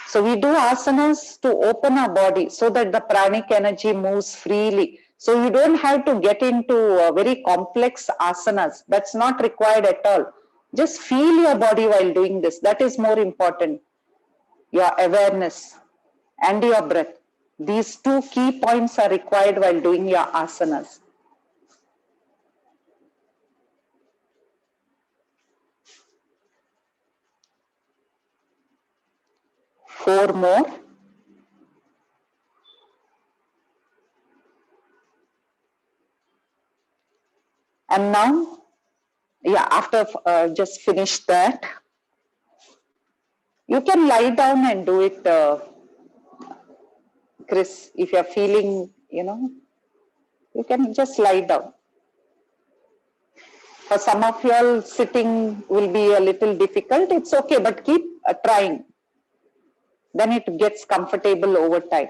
Speaker 1: So we do asanas to open our body so that the pranic energy moves freely. So you don't have to get into very complex asanas. That's not required at all. Just feel your body while doing this. That is more important. Your awareness and your breath. These two key points are required while doing your asanas. Four more. And now, yeah, after just finish that, you can lie down and do it, Chris. If you're feeling, you can just lie down. For some of you all, sitting will be a little difficult. It's okay, but keep trying. Then it gets comfortable over time.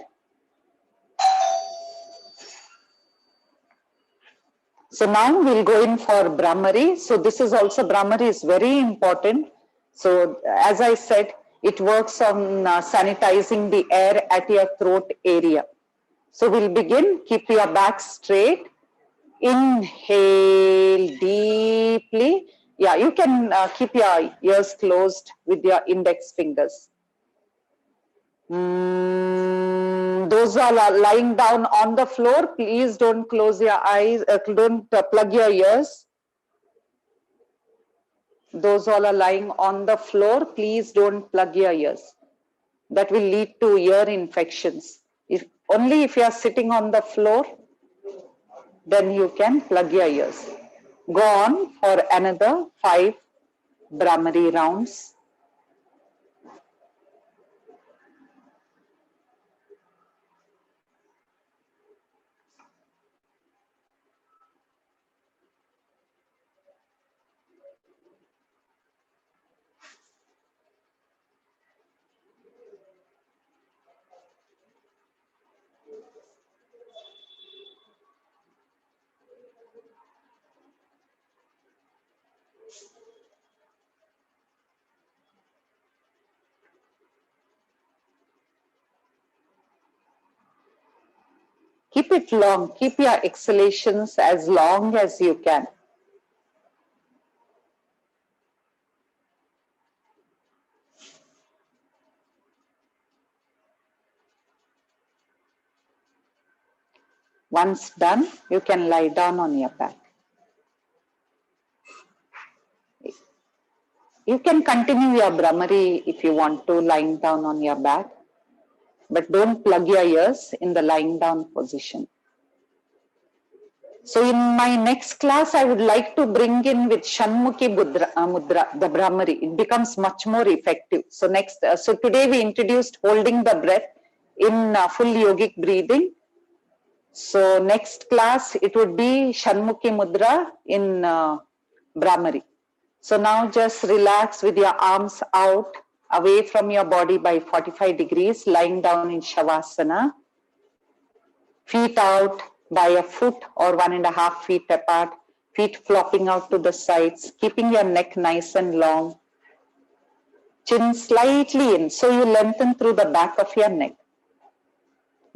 Speaker 1: So now we'll go in for Brahmari. So this is also, Brahmari is very important. So as I said, it works on sanitizing the air at your throat area. So we'll begin. Keep your back straight. Inhale deeply. Yeah, you can keep your ears closed with your index fingers. Those are lying down on the floor, please don't close your eyes, don't plug your ears. Those all are lying on the floor, please don't plug your ears. That will lead to ear infections. Only if you are sitting on the floor, then you can plug your ears. Go on for another 5 Brahmari rounds. Keep it long. Keep your exhalations as long as you can. Once done, you can lie down on your back. You can continue your Brahmari if you want to, lying down on your back, but don't plug your ears in the lying down position. So in my next class, I would like to bring in with Shanmukhi Mudra, the Brahmari. It becomes much more effective. So so today we introduced holding the breath in full yogic breathing. So next class, it would be Shanmukhi Mudra in Brahmari. So now just relax with your arms out, away from your body by 45 degrees, lying down in Shavasana. Feet out by a foot or 1.5 feet apart, feet flopping out to the sides, keeping your neck nice and long. Chin slightly in, so you lengthen through the back of your neck.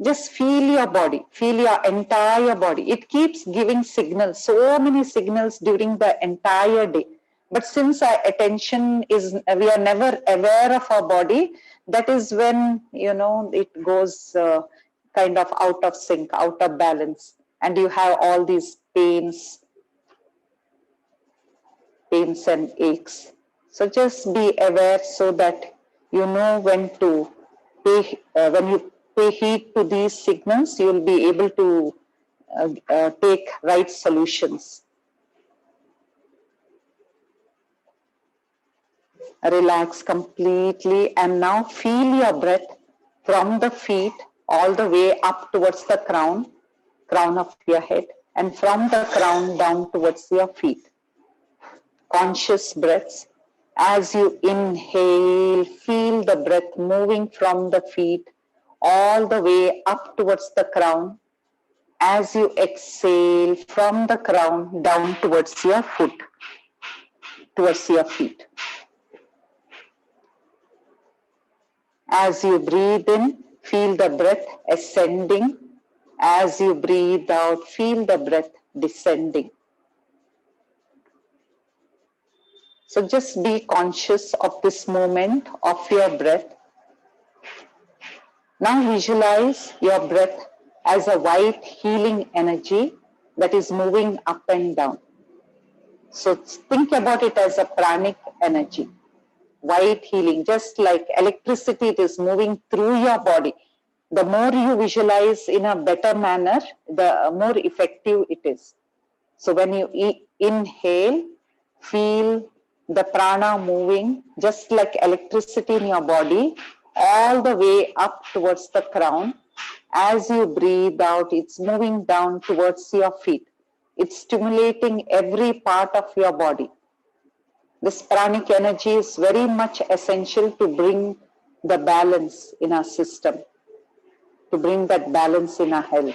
Speaker 1: Just feel your body, feel your entire body. It keeps giving signals, so many signals during the entire day. But since our attention is, we are never aware of our body, that is when, it goes kind of out of sync, out of balance. And you have all these pains and aches. So just be aware so that you know when to pay, when you pay heed to these signals, you'll be able to take right solutions. Relax completely and now feel your breath from the feet all the way up towards the crown of your head, and from the crown down towards your feet. Conscious breaths. As you inhale, feel the breath moving from the feet all the way up towards the crown. As you exhale from the crown down towards your foot, towards your feet. As you breathe in, feel the breath ascending. As you breathe out, feel the breath descending. So just be conscious of this moment of your breath. Now visualize your breath as a white healing energy that is moving up and down. So think about it as a pranic energy. White healing, just like electricity, it is moving through your body. The more you visualize in a better manner, the more effective it is. So when you inhale, feel the prana moving just like electricity in your body all the way up towards the crown. As you breathe out, it's moving down towards your feet. It's stimulating every part of your body. This pranic energy is very much essential to bring the balance in our system, to bring that balance in our health.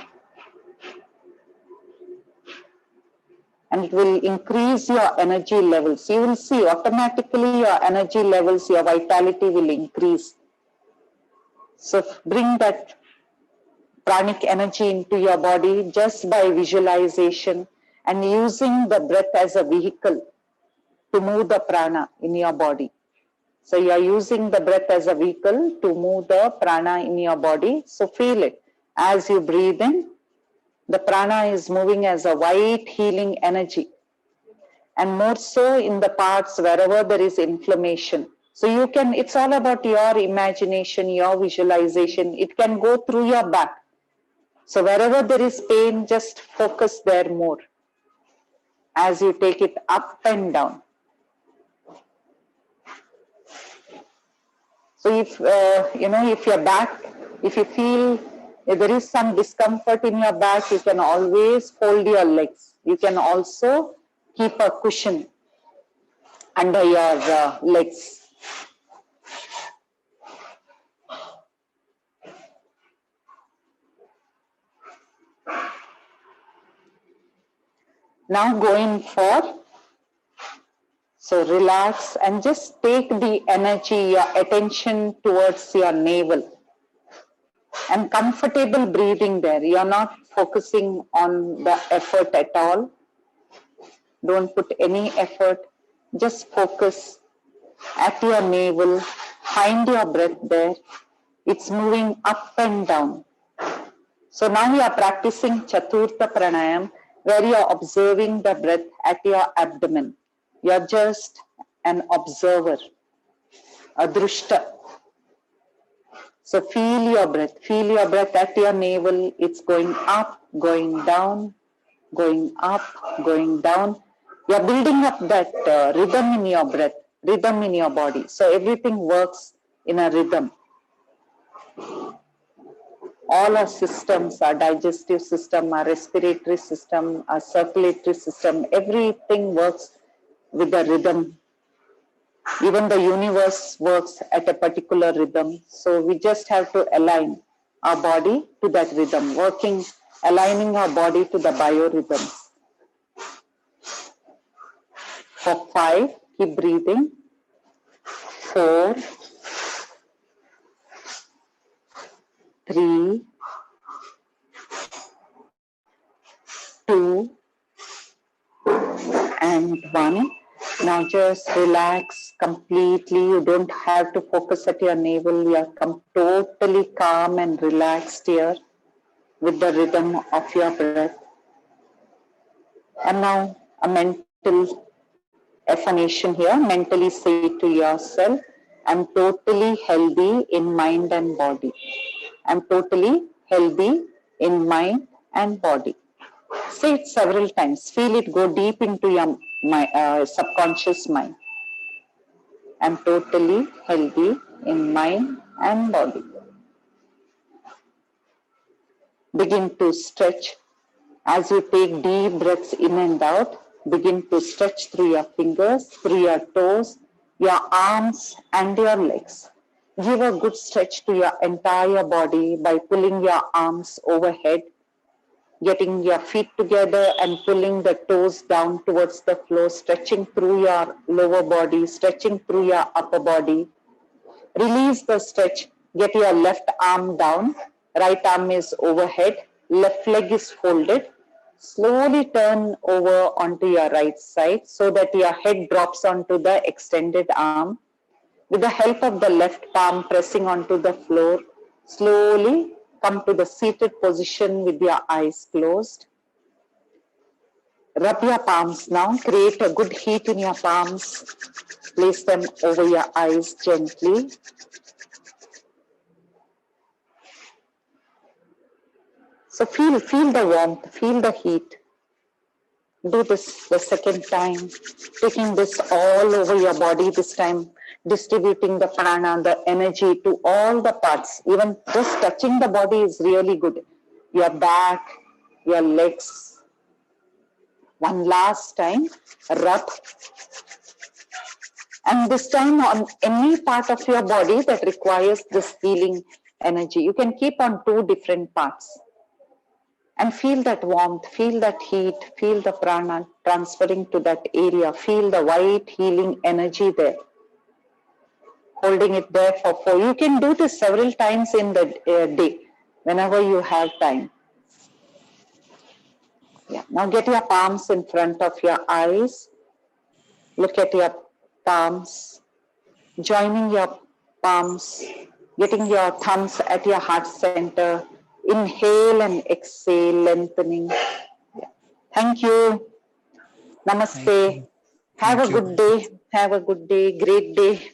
Speaker 1: And it will increase your energy levels. You will see automatically your energy levels, your vitality will increase. So bring that pranic energy into your body just by visualization and using the breath as a vehicle to move the prana in your body. So you are using the breath as a vehicle to move the prana in your body. So feel it. As you breathe in, the prana is moving as a white healing energy. And more so in the parts wherever there is inflammation. So you can, it's all about your imagination, your visualization. It can go through your back. So wherever there is pain, just focus there more as you take it up and down. So if, if your back, if you feel there is some discomfort in your back, you can always fold your legs. You can also keep a cushion under your legs. Now going for, so relax and just take the energy, your attention towards your navel. and comfortable breathing there. You're not focusing on the effort at all. Don't put any effort. Just focus at your navel. Find your breath there. It's moving up and down. So now you are practicing Chaturtha Pranayam, where you are observing the breath at your abdomen. You are just an observer, a drushta. So feel your breath at your navel. It's going up, going down, going up, going down. You're building up that rhythm in your breath, rhythm in your body. So everything works in a rhythm. All our systems, our digestive system, our respiratory system, our circulatory system, everything works with a rhythm. Even the universe works at a particular rhythm. So we just have to align our body to that rhythm, aligning our body to the biorhythms. For 5, keep breathing. 4, 3, 2, and 1. Now just relax completely. You don't have to focus at your navel. You are totally calm and relaxed here with the rhythm of your breath. And now a mental affirmation here. Mentally say to yourself, I'm totally healthy in mind and body. I'm totally healthy in mind and body. Say it several times. Feel it go deep into your subconscious mind. I'm totally healthy in mind and body. Begin to stretch. As you take deep breaths in and out, begin to stretch through your fingers, through your toes, your arms and your legs. Give a good stretch to your entire body by pulling your arms overhead, getting your feet together and pulling the toes down towards the floor, stretching through your lower body, stretching through your upper body. Release the stretch. Get your left arm down. Right arm is overhead. Left leg is folded. Slowly turn over onto your right side so that your head drops onto the extended arm. With the help of the left palm pressing onto the floor, slowly come to the seated position with your eyes closed. Rub your palms now. Create a good heat in your palms. Place them over your eyes gently. So feel the warmth, feel the heat. Do this the second time, taking this all over your body this time, distributing the prana, the energy to all the parts. Even just touching the body is really good. Your back, your legs. One last time, rub. And this time on any part of your body that requires this healing energy. You can keep on 2 different parts. And feel that warmth, feel that heat, feel the prana transferring to that area. Feel the white healing energy there. Holding it there for 4. You can do this several times in the day, whenever you have time. Yeah. Now get your palms in front of your eyes. Look at your palms. Joining your palms. Getting your thumbs at your heart center. Inhale and exhale, lengthening. Yeah. Thank you. Namaste.
Speaker 2: Thank you.
Speaker 1: Have a good day. Have a good day. Great day.